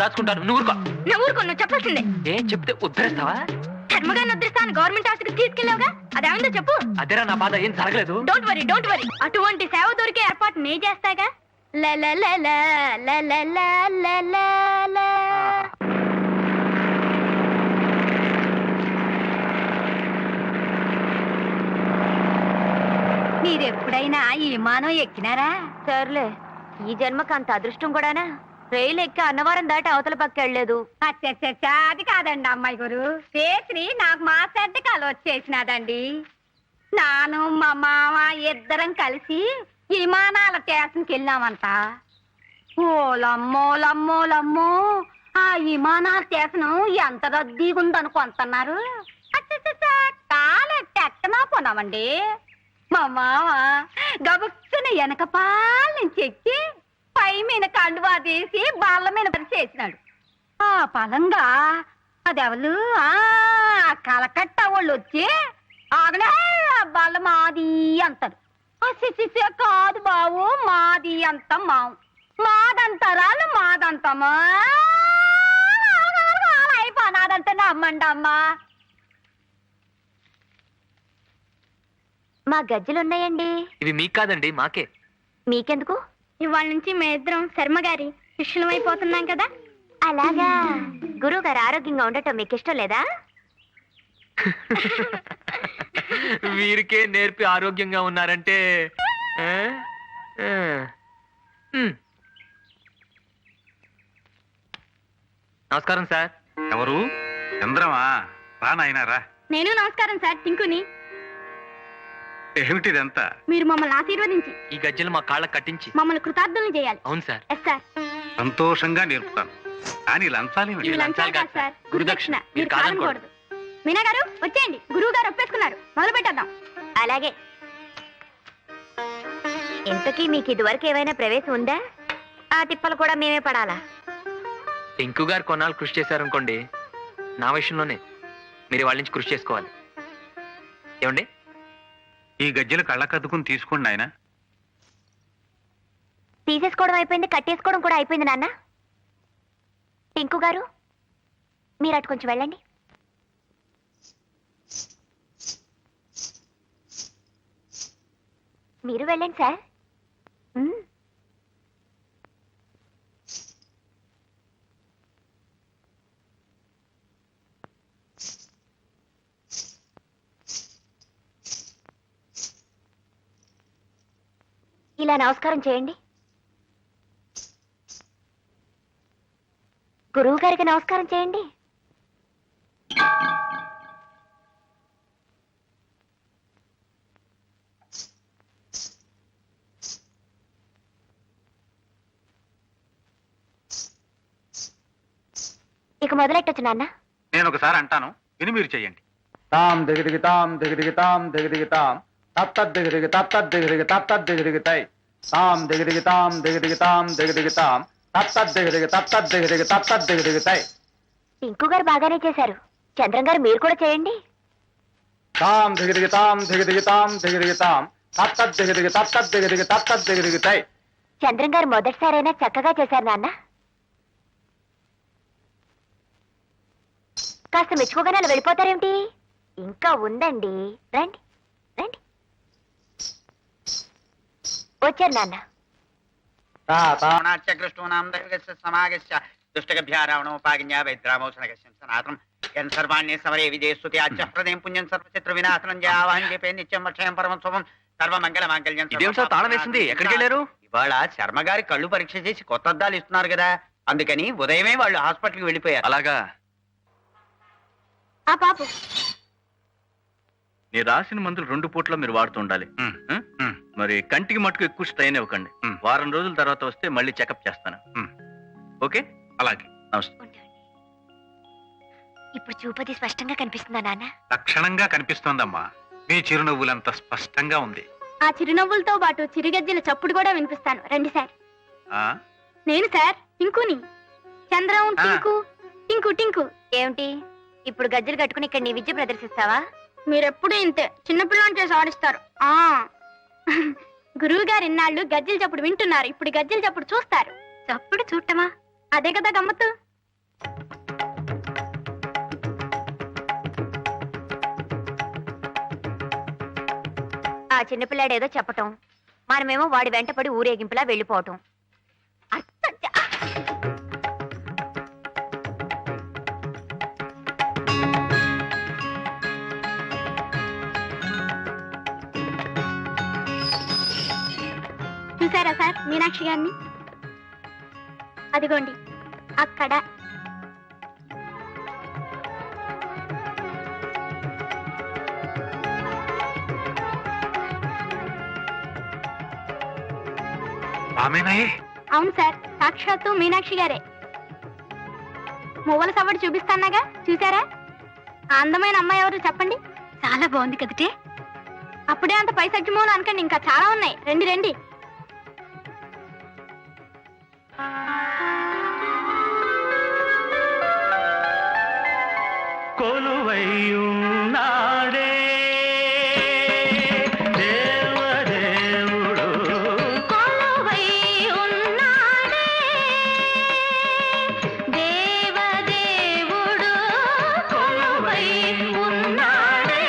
దాచుకుంటాను. నువ్వు నువ్వు చెప్పాల్సిందే. ఏం చెప్తే ఉద్ధరిస్తావా? కర్మగారిని ఉద్ధరిస్తాను గవర్నమెంట్ హాస్పిటల్ తీసుకెళ్ళావుగా, అదేమైందో చెప్పు. అదేరా నా బాధ, ఏం జరగలేదు. Don't worry. అటువంటి సేవ దొరికే ఏర్పాటు నే చేస్తాగా. మీరెప్పుడైనా ఈ విమానం ఎక్కినారా? సర్లే, ఈ జన్మకు అంత అదృష్టం కూడానా? రైలు ఎక్కి అన్నవరం దాటి అవతల పక్క వెళ్ళలేదు. అది కాదండి అమ్మాయి గారు, పేత్రి నాకు మా సెడ్డకాలు వచ్చేసినాదండి. నాను మా మామ ఇద్దరం కలిసి విమానాల స్టేషన్కి వెళ్ళామంట. ఓలమ్మో ఆ విమానాల స్టేషన్ ఎంత రద్దీగా ఉందనుకుంటున్నారు. కాలెట్టెక్కనా పోనామండి. మా మామ గబుక్కున వెనక పాల నుంచి ఎక్కి పై మీద కండువా తీసి బాళ్ళ మీద చేసినాడు. ఆ పలంగా అదెవలు కలకట్ట వాళ్ళు వచ్చి ఆగలే బాళ్ళ మాది అంటారు. కాదు బావు, మాది అంత మాదంటారాలు మాదంతమా అయిపోనాదంత నమ్మండి అమ్మా. మా గజ్జలున్నాయండి. ఇవి మీకు కాదండి, మాకే. మీకెందుకు? ఇవాళ నుంచి మేమిద్దరం శర్మ గారి శిష్యులమైపోతున్నాం కదా. అలాగా. గురువు గారు ఆరోగ్యంగా ఉండటం మీకు ఇష్టం లేదా? వీరికే నేర్పి ఆరోగ్యంగా ఉన్నారంటే నమస్కారం సార్. ఎవరు? చంద్రమా? రా నాయనారా. నేను నమస్కారం సార్, టింకుని. ఏమిటిదంతా? మీరు మమ్మల్ని ఆశీర్వదించి ఈ గజ్జలు మా కాళ్ళ కట్టించి మమ్మల్ని కృతార్థులను చేయాలి. అవును సార్. Yes sir. సంతోషంగా నేర్పుతాను, కానీ లంచాలేమిటి? ఇవి లంచాలు కాదు సార్, గురుదక్షిణ. మీరు మీరు కాదనకూడదు. మీనా గారు వచ్చేయండి, గురువు గారు ఒప్పేసుకున్నారు, మొదలు పెట్టేద్దాం. అలాగే. ఇంతకీ మీకు ఇదివరకు ఏమైనా ప్రవేశం ఉందా? ఆ తిప్పలు కూడా మేమే పడాలా? టింకు గారు కొన్నాళ్ళు కృషి చేశారనుకోండి, నా విషయంలోనే మీరు వాళ్ళ నుంచి కృషి చేసుకోవాలి. ఏమండి? ఈ గజ్జలు కళ్ళకద్దుకుని తీసుకోండి ఆయన. తీసేసుకోవడం అయిపోయింది, కట్టేసుకోవడం కూడా అయిపోయింది నాన్న. టింకు గారు మీరు అటు కొంచెం వెళ్ళండి. మీరు వెళ్ళండి సార్. ఇలా నమస్కారం చేయండి. గురువు గారికి నమస్కారం చేయండి. ఇక మొదలెట్టొచ్చు నాన్న. నేను ఒకసారి అంటాను, విని మీరు చెయ్యండి. తాం దిగిదిగితాం తత్తద్దిగిరిగితై తాం దిగిదిగితాం టింకు గారు బాగానే చేశారు. చంద్రం గారు మీరు కూడా చేయండి. తాం దిగిదిగితాం తత్తద్దిగిరిగితై. చంద్రం గారు మొదటిసారైనా చక్కగా చేశారు నాన్న. కాస్త మెచ్చుకోగానే అలా వెళ్ళిపోతారేమిటి? ఇంకా ఉందండి, రండి రండి. వచ్చారు నాన్న. సమరే విజయస్తుతి ఆచప్రదేం పుణ్యం సర్వచిత్ర వినాశనం ఆవాహన చెప్పే నిత్యం క్షయం పరమ శుభం సర్వమంగళ మాంగళ్యం. తాళం వేసింది, ఎక్కడికి వెళ్ళారు? ఇవాళ శర్మ గారి కళ్ళు పరీక్ష చేసి కొత్త అద్దాలు ఇస్తున్నారు కదా, అందుకని ఉదయమే వాళ్ళు హాస్పిటల్కి వెళ్ళిపోయారు. అలాగా? ఆ పాపు నేను రాసిన మందులు 2 పూట్ల మీరు వాడుతూ ఉండాలి. మరి కంటికి మట్టుకు ఎక్కువ స్ట్రెయిన్ ఇవ్వకండి. వారం రోజుల తర్వాత వస్తే మళ్ళీ చెకప్ చేస్తాను. ఓకే? అలాగే. నమస్తే. ఇప్పుడు చూపది స్పష్టంగా కనిపిస్తుందా నాన్న? లక్షణంగా కనిపిస్తోందమ్మా. మీ చిరునవ్వులంత స్పష్టంగా ఉంది. ఆ చిరునవ్వులతో పాటు చిరుగజ్జల చప్పుడు కూడా వినిపిస్తాను. రండి సార్. నేను సార్ టింకుని. చంద్రం టింకు టింకు టింకు. ఏమిటి ఇప్పుడు గజ్జలు కట్టుకుని ఇక్కడ నీ విద్య ప్రదర్శిస్తావా? మీరెప్పుడు ఇంతే, చిన్నపిల్లని చేసి ఆడిస్తారు. గురువు గారు ఇన్నాళ్ళు గజ్జలు చప్పుడు వింటున్నారు, ఇప్పుడు గజ్జలు చప్పుడు చూస్తారు. చప్పుడు చూడటమా? అదే కదా గమ్మత్తు. ఆ చిన్నపిల్లాడేదో చెప్పటం, మనమేమో వాడి వెంటపడి ఊరేగింపులా వెళ్ళిపోవటం. అర్థం చ- చూసారా సార్ మీనాక్షి గారిని? అదిగోండి అక్కడ. ఆమెనాయే అవును సార్, సాక్షాత్తు మీనాక్షి గారే. మువ్వల సవ్వడి చూపిస్తాన్నాగా, చూసారా? ఆ అందమైన అమ్మాయి ఎవరు చెప్పండి? చాలా బాగుంది కదటే. అప్పుడే అంత పై సజ్జమోలు అనకండి, ఇంకా చాలా ఉన్నాయి. రండి రండి. కొలువైయున్నాడే దేవదేవుడు కొలువై ఉన్నాడే దేవదేవుడు, కొలువై ఉన్నాడే.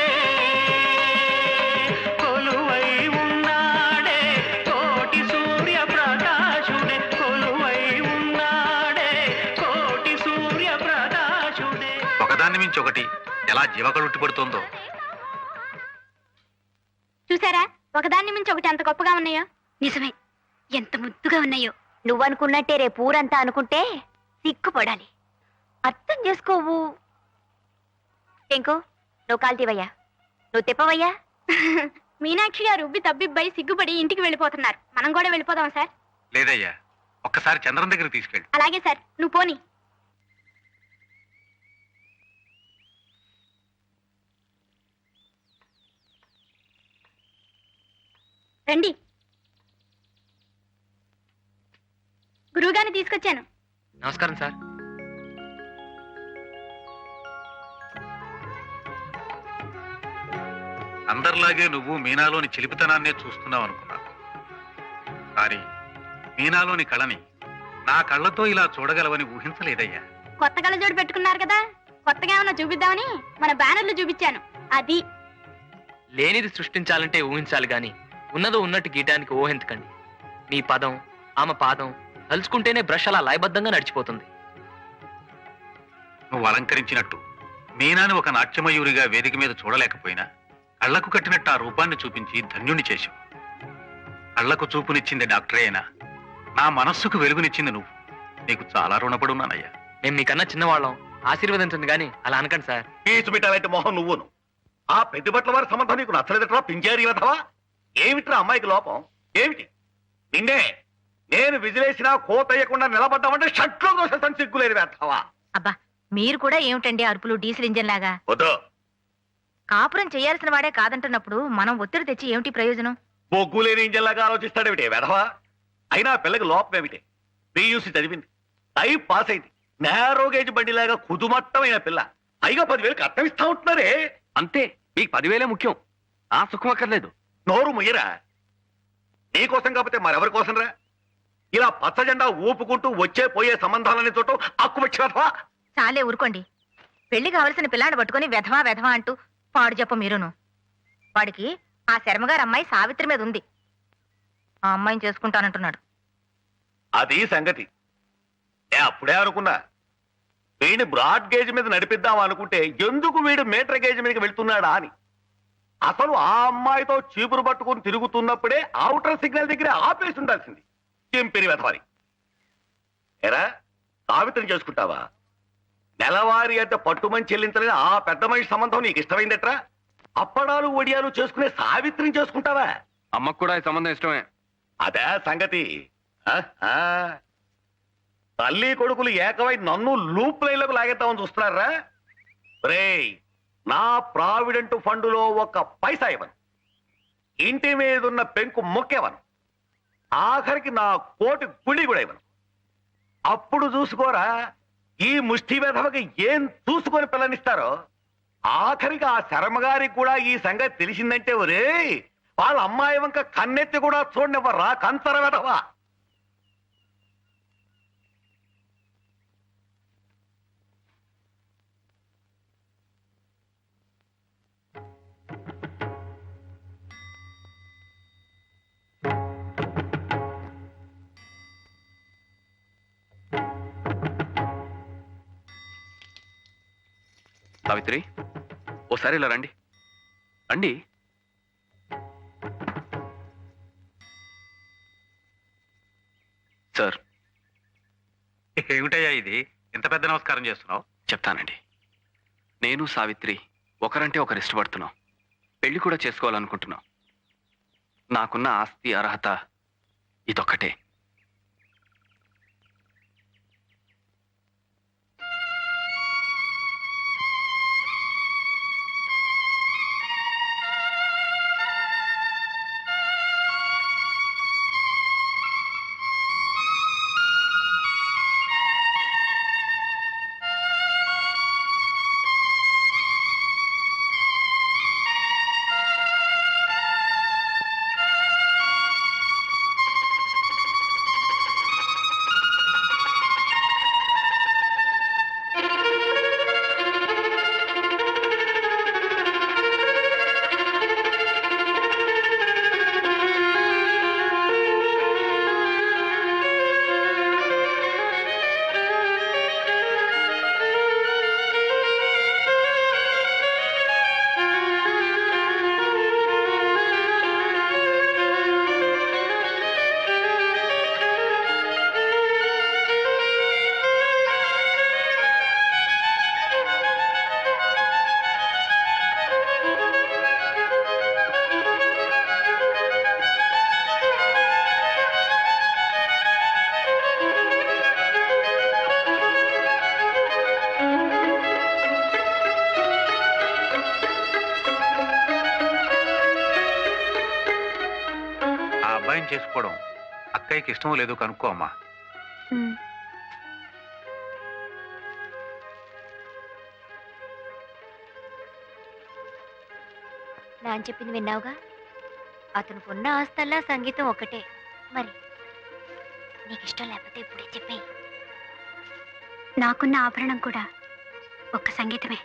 కొలువై ఉన్నాడే కోటి సూర్య ప్రకాశుడే కొలువై ఉన్నాడే కోటి సూర్య ప్రకాశుడే. ఒకదాన్ని మించి ఒకటి ఎలా జీవకళుట్టి పడుతుందో. చూసారా, ఒకదాన్ని మించి ఒకటి ఎంత గొప్పగా ఉన్నాయో. నిజమే, ఎంత ముద్దుగా ఉన్నాయో. నువ్వనుకున్నట్టే రేపు ఊరంతా అనుకుంటే సిగ్గుపడాలి. అర్థం చేసుకోవు. ఇంకో నువ్వు కాల్తీవయ్యా, నువ్వు తిప్పవయ్యా. మీనాక్షి గారు ఉబ్బి తబ్బిబ్బై సిగ్గుపడి ఇంటికి వెళ్ళిపోతున్నారు. మనం కూడా వెళ్ళిపోదాం సార్. లేదయ్యా, ఒక్కసారి చంద్రం దగ్గరికి తీసుకెళ్ళి. అలాగే సార్, నువ్వు పోని. రండి, గురువుగారిని తీసుకొచ్చాను. నమస్కారం సార్. అందరిలాగే నువ్వు మీనాలోని చిలిపితనాన్నే చూస్తున్నావు అనుకున్నాను. కానీ మీనాలోని కళని నా కళ్ళతో ఇలా చూడగలవని ఊహించలేదయ్యా. కొత్త కళ్ళజోడు పెట్టుకున్నారు కదా, కొత్తగా ఏమన్నా చూపిద్దామని మన బ్యానర్లు చూపించాను. అది లేనిది సృష్టించాలంటే ఊహించాలి గాని ఉన్నదో ఉన్నట్టు గీయటానికి ఊహించకండి. మీ పదం ఆమె పాదం తలుచుకుంటేనే బ్రష్ అలా లయబద్ధంగా నడిచిపోతుంది. నువ్వు అలంకరించినట్టు మీనాని ఒక నాట్యమయూరిగా వేదిక మీద చూడలేకపోయినా కళ్ళకు కట్టినట్టు ఆ రూపాన్ని చూపించి ధన్యుణ్ణి చేశావు. కళ్ళకు చూపునిచ్చింది డాక్టరే అయినా నా మనస్సుకు వెలుగునిచ్చింది నువ్వు. నీకు చాలా రుణపడి ఉన్నానయ్యా. మేము మీకన్నా చిన్నవాళ్ళం, ఆశీర్వదించండి గాని అలా అనకండి సార్. పీచు పెట్టాలంటే మొహం నువ్వును. ఆ పెద్దబట్ల వారి సంబంధం నీకు నచ్చలేదట్రా పింజారి వధవా? ఏమిట్రా అమ్మాయికి లోపం ఏమిటి? నిన్నే నేను విజిలేసినా కోతయ్యకుండా నిలబడ్డామంటే షట్లో దోషం సిగ్గులేదు వేస్తావా? అబ్బా, మీరు కూడా ఏమిటండి అరుపులు డీజిల్ ఇంజన్ లాగా? వద్దు, కాపురం చేయాల్సిన వాడే కాదంటున్నప్పుడు మనం ఒత్తిడి తెచ్చి ఏమిటి ప్రయోజనం? బొగ్గు లేని ఇంజన్లాగా ఆలోచిస్తాడేమిటి వెధవా? అయినా పిల్లకి లోపం ఏమిటి? పియూసీ చదివింది, టైప్ పాస్ అయింది, నేరో గేజ్ బండిలాగా కుదుమట్టమైన పిల్ల. పైగా 10,000 కట్నం ఇస్తా ఉంటున్నారే. అంతే, మీకు 10,000 ముఖ్యం, ఆ సుఖం అక్కర్లేదు. నోరు ముయ్యరా. నీకోసం కాకపోతే మరెవరి కోసం రా? ఇలా పచ్చ జెండా ఊపుకుంటూ వచ్చే పోయే సంబంధాలని చూడటం అక్కువచ్చా? చాలే ఊరుకోండి. పెళ్లి కావలసిన పిల్లాన్ని పట్టుకుని వెధవా వెధవా అంటూ పాడు చెప్ప మీరును. వాడికి ఆ శర్మగారు అమ్మాయి సావిత్రి మీద ఉంది. ఆ అమ్మాయిని చేసుకుంటానంటున్నాడు. అది సంగతి. నేను అప్పుడే అనుకున్నా, వీడిని బ్రాడ్ గేజ్ మీద నడిపిద్దాం అనుకుంటే ఎందుకు వీడు మీటర్ గేజ్ మీదకి వెళ్తున్నాడా అని. అసలు ఆ అమ్మాయితో చీపురు పట్టుకుని తిరుగుతున్నప్పుడే ఔటర్ సిగ్నల్ దగ్గర ఆపేసి ఉండాల్సింది. చింపిరి వెధవాలి. ఎరా, సావిత్రిని చేసుకుంటావా? నెలవారీ అంటే పట్టుమని చెల్లించలేని ఆ పెద్ద మనిషి సంబంధం నీకు ఇష్టమైందట్రా? అప్పడాలు ఒడియాలు చేసుకునే సావిత్రిని చేసుకుంటావా? అమ్మకు కూడా ఈ సంబంధం ఇష్టమే. అదే సంగతి. ఆహా. తల్లి కొడుకులు ఏకమై నన్ను లూప్ లైన్లకు లాగేద్దామని చూస్తున్నారా? రేయ్, నా ప్రావిడెంట్ ఫండులో 1 పైసా ఇవ్వను, ఇంటి మీదున్న పెంకు మొక్కేవను, ఆఖరికి నా కోటి గుడి కూడా ఇవ్వను. అప్పుడు చూసుకోరా ఈ ముష్టి వెధవకి ఏం చూసుకొని పిల్లనిస్తారో. ఆఖరికి ఆ శర్మగారికి కూడా ఈ సంగతి తెలిసిందంటే ఒరే వాళ్ళ అమ్మాయి వంక కన్నెత్తి కూడా చూడనివ్వరా కంచర వెధవా. సావిత్రి ఓసారి ఇలా రండి రండి. సార్ ఏమిటయ్యా ఇది ఇంత పెద్ద నమస్కారం చేస్తున్నావు? చెప్తానండి. నేను సావిత్రి ఒకరంటే ఒకరు ఇష్టపడుతున్నాం, పెళ్లి కూడా చేసుకోవాలనుకుంటున్నాం. నాకున్న ఆస్తి అర్హత ఇదొక్కటే. అబ్బాయిని చేసుకోవడం అక్కయ్యకి ఇష్టమో లేదో కనుక్కో అమ్మా. నాన్న చెప్పింది విన్నావుగా, అతనికి ఉన్న ఆస్తల్లా సంగీతం ఒకటే. మరి నీకు ఇష్టం లేకపోతే ఇప్పుడే చెప్పేయి. నాకున్న ఆభరణం కూడా ఒక్క సంగీతమే.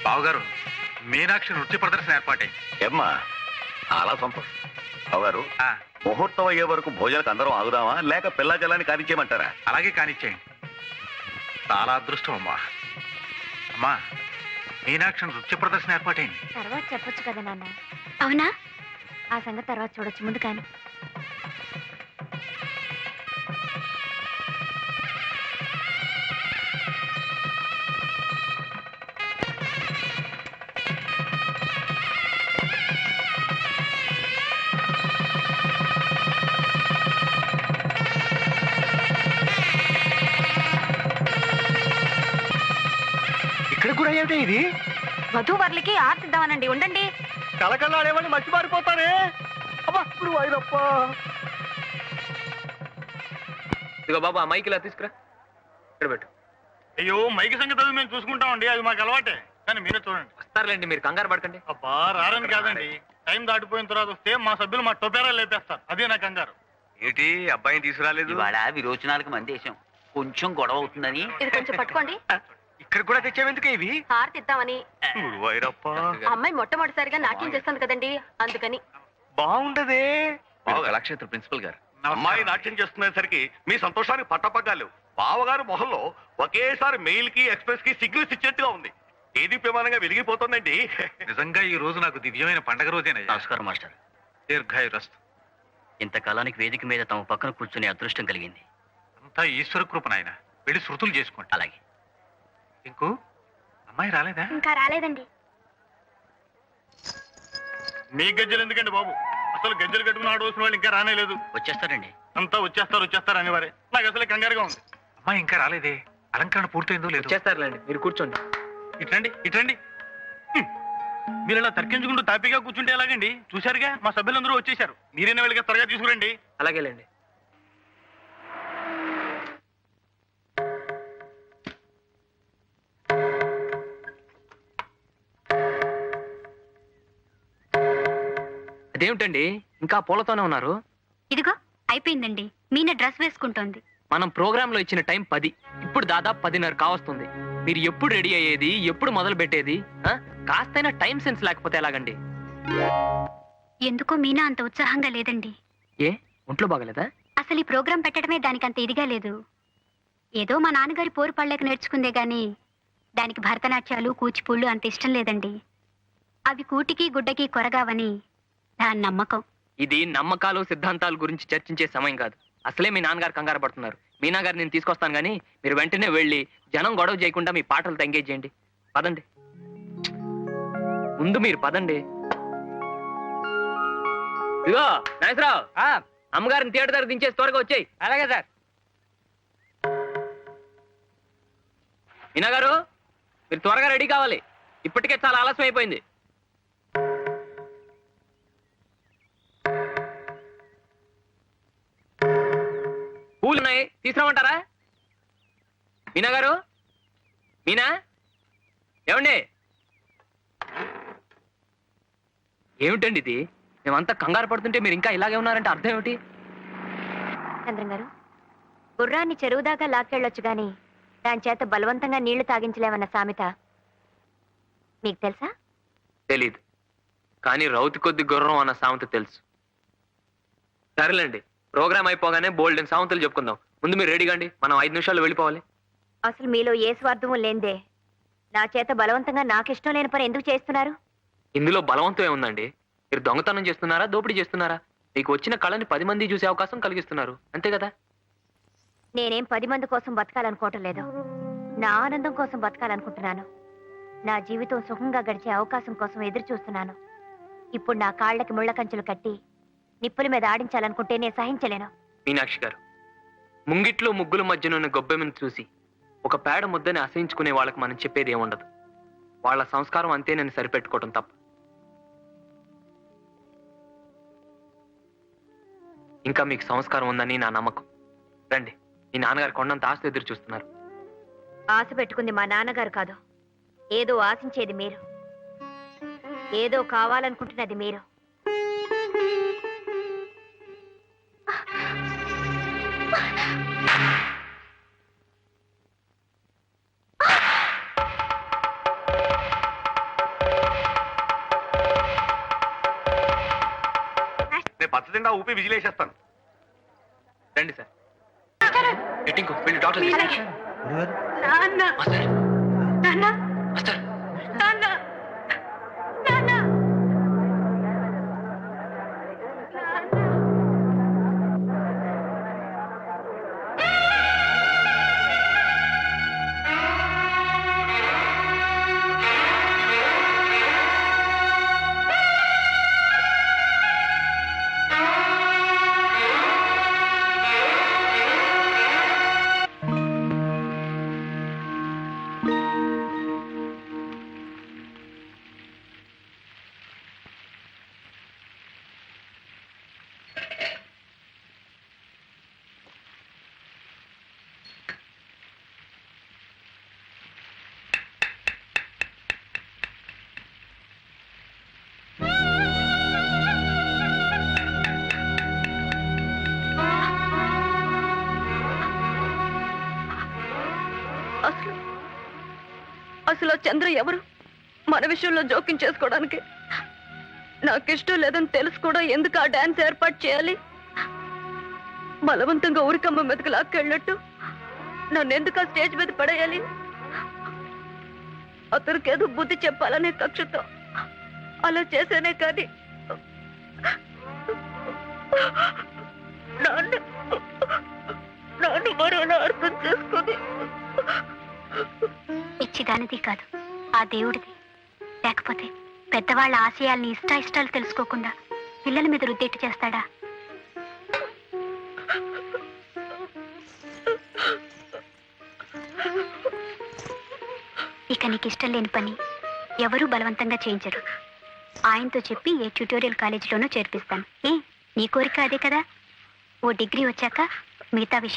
బావగారు, మీనాక్షి నృత్య ప్రదర్శన ఏర్పాటైంది. ఏమ్మా చాలా సంతోషం. బావగారు, ఆ, ముహూర్తం అయ్యే వరకు భోజనానికి అందరం ఆగుదామా లేక పిల్ల జలాన్ని కానిచ్చేయమంటారా? అలాగే కానిచ్చేయండి. చాలా అదృష్టం అమ్మా. అమ్మా, మీనాక్షి నృత్య ప్రదర్శన ఏర్పాటైంది. తర్వాత చెప్పొచ్చు కదా నాన్న. అవునా? ఆ సంగతి తర్వాత చూడొచ్చు, ముందు కానీ. ఇక్కడ కూడా ఏమిటి ఇది? వధూవరులకి ఆర్తిద్దామనండి, ఉండండి. కళకళాడేమని మర్చిపారిపోతానే. అబ్బా ఇప్పుడు వైరప్ప. ఇదిగో బాబు, ఆ మైక్ ఇలా తీసుకురా, ఇక్కడ పెట్టు. అయ్యో మైకి సంగతి అది మేము చూసుకుంటామండి, అది మాకు అలవాటే. కానీ మీరే చూడండి. వస్తారులేండి, మీరు కంగారు పడకండి. అబ్బా రారని కాదండి, టైం దాటిపోయిన తర్వాత వస్తే మా సభ్యులు మా టొపేరా లేపేస్తారు. అదే నా కంగారు. ఏంటి అబ్బాయిని తీసుకురాలేదు? ఇవాళ విరోచనాలకు మందేశం, కొంచెం గొడవ అవుతుందని. ఇది కొంచెం పట్టుకోండి. ఇక్కడ కూడా తెచ్చేందుకు ఇవి? హారతిద్దామని. వైరప్ప అమ్మాయి మొట్టమొదటిసారిగా నాట్యం చేస్తాను కదండి, అందుకని. బాగుండదే. కళాక్షేత్ర ప్రిన్సిపల్ గారు, అమ్మాయి నాట్యం చేస్తునేసరికి మీ సంతోషానికి పట్టపగ్గాలు. బావగారు మొహంలో ఒకేసారి మెయిల్ కి ఎక్స్ప్రెస్ కి సిగ్నల్స్ ఇచ్చేట్టుగా ఉంది. ఏది ప్రమాణంగా వెలిగిపోతుందండి. నిజంగా ఈ రోజు నాకు దివ్యమైన పండగ రోజేనయ్యా. నమస్కారం మాస్టర్. దీర్ఘాయురస్తు. ఇంతకాలానికి వేదిక మీద తమ పక్కన కూర్చునే అదృష్టం కలిగింది. అంతా ఈశ్వర కృప నాయన. వెళ్ళి శృతులు చేసుకోండి. అలాగే. ఇంకో అమ్మాయి రాలేదా? ఇంకా రాలేదండి. మీ గజ్జలు ఎందుకండి బాబు? అసలు గజ్జలు కట్టుకుని ఆడవలసిన వాళ్ళు ఇంకా రానే లేదు. వచ్చేస్తారండి. అంతా వచ్చేస్తారు అనేవారే. నాకు అసలు కంగారుగా ఉంది. అమ్మాయి ఇంకా రాలేదే. అలంకరణ పూర్తయిందో లేదు. చేస్తారులేండి, మీరు కూర్చోండి. ఇట్రండి. మీరు ఇలా తర్కించుకుంటూ తాపీగా కూర్చుంటే ఎలాగండి? చూశారుగా మా సభ్యులందరూ వచ్చేసారు. మీరైనా వెళ్ళగా త్వరగా తీసుకురండి. అలాగేలేండి. అదేమిటండి ఇంకా పూలతోనే ఉన్నారు? ఇదిగో అయిపోయిందండి. మీనా డ్రెస్ వేసుకుంటోంది. మనం ప్రోగ్రామ్ లో ఇచ్చిన టైం 10. ఇప్పుడు దాదాపు 10:30 కావస్తుంది. మీరు ఎప్పుడు రెడీ అయ్యేది, ఎప్పుడు మొదలు పెట్టేది? కాస్తైనా టైం సెన్స్ లేకపోతే ఎలాగండి? ఎందుకో మీనా అంత ఉత్సాహంగా లేదండి. ఏ ఒంట్లో బాగలేదా? అసలు ఈ ప్రోగ్రాం పెట్టడమే దానికి అంత ఇదిగా లేదు. ఏదో మా నాన్నగారి పోరు పడలేక నేర్చుకుందే గాని దానికి భరతనాట్యాలు కూచిపూళ్ళు అంత ఇష్టం లేదండి. అవి కూటికి గుడ్డకి కొరగావని దాని నమ్మకం. ఇది నమ్మకాలు సిద్ధాంతాల గురించి చర్చించే సమయం కాదు. అసలే మీ నాన్నగారు కంగారు పడుతున్నారు. మీనా గారు నేను తీసుకొస్తాను గానీ మీరు వెంటనే వెళ్ళి జనం గొడవ చేయకుండా మీ పాటలతో ఎంగేజ్ చేయండి. పదండి, ముందు మీరు పదండి. ఇదిగో నాగేశ్వరరావు, అమ్మగారిని థియేటర్ దగ్గర దించేసి త్వరగా వచ్చాయి. అలాగే సార్. మీనా గారు, మీరు త్వరగా రెడీ కావాలి. ఇప్పటికే చాలా ఆలస్యం అయిపోయింది. పూలున్నాయి, తీసుకురామంటారా? మీనా గారు, మీనా, ఏమండి? ఏమిటండి ఇది? మేమంతా కంగారు పడుతుంటే మీరు ఇంకా ఇలాగే ఉన్నారంటే అర్థం ఏమిటి? చంద్రం గారు, గుర్రాన్ని చెరువు దాకా లాక్కెళ్ళొచ్చు గాని దాని చేత బలవంతంగా నీళ్లు తాగించలేమన్న సామెత మీకు తెలుసా? తెలీదు, కానీ రౌతి కొద్ది గుర్రం అన్న సామెత తెలుసు. సరేలేండి, ప్రోగ్రామ్ అయిపోగానే బోల్డెన్ సామెతలు చెప్పుకుందాం. ముందు మీరు రెడీగా అండి, మనం 5 నిమిషాల్లో వెళ్ళిపోవాలి. అసలు మీలో ఏ స్వార్థము లేందే నా చేత బలవంతంగా నాకిష్టం లేని పని ఎందుకు చేస్తున్నారు? ఇందులో బలవంతం ఏముందండి? మీరు దొంగతనం చేస్తున్నారా, దోపిడీ చేస్తున్నారా? మీకు వచ్చిన కళని 10 మంది చూసే అవకాశం కలిగిస్తున్నారు, అంతే కదా? నేనేం 10 మంది కోసం బతకాలనుకోవటం లేదు. నా ఆనందం కోసం బతకాలనుకుంటున్నాను. నా జీవితం సుఖంగా గడిచే అవకాశం కోసం ఎదురు చూస్తున్నాను. ఇప్పుడు నా కాళ్ళకి ముళ్ళ కంచెలు కట్టి నిప్పుల మీద ఆడించాలనుకుంటే నేను సహించలేను. మీనాక్షి గారు, ముంగిట్లో ముగ్గుల మధ్యనున్న గొబ్బెమ్మను చూసి ఒక పేడ ముద్దని అసహించుకునే వాళ్ళకి మనం చెప్పేది ఏముండదు. వాళ్ళ సంస్కారం అంతే నేను సరిపెట్టుకోవటం తప్ప. ఇంకా మీకు సంస్కారం ఉందని నా నమ్మకం. రండి, మీ నాన్నగారు కొండంత ఆస్తి ఎదురు చూస్తున్నారు. ఆశ పెట్టుకుంది మా నాన్నగారు కాదు, ఏదో ఆశించేది మీరు. ఏదో కావాలనుకుంటున్నది మీరు. నేను పచ్చదిండా ఊపి విజిలేసేస్తాను. రండి సార్. ఎట్టింకో వెళ్ళి డాక్టర్ నాన్న, నాన్న, నాన్న, నాన్న. అసలు చంద్ర ఎవరు? మన విషయంలో జోక్యం చేసుకోవడానికి నాకిష్టం లేదని తెలుసు కూడా ఎందుకు ఆ డాన్స్ ఏర్పాటు చేయాలి? బలవంతంగా ఊరికమ్మ మీదకి లాక్కెళ్ళట్టు నన్ను ఎందుకు ఆ స్టేజ్ మీద పడేయాలి? అతనికేదో బుద్ధి చెప్పాలనే కక్షతో అలా చేసేనే కానీ నన్ను మరోలా అర్థం చేసుకుని పిచ్చిదానిది కాదు, ఆ దేవుడిది. లేకపోతే పెద్దవాళ్ళ ఆశయాల్ని ఇష్టాలు తెలుసుకోకుండా పిల్లల మీద రుద్దెట్టు చేస్తాడా? ఇక నీకు ఇష్టం లేని పని ఎవరూ బలవంతంగా చేయించరు. ఆయనతో చెప్పి ఏ ట్యూటోరియల్ కాలేజీలోనూ చేర్పిస్తాను. నీ కోరిక అదే కదా? ఓ డిగ్రీ వచ్చాక మిగతా విషయం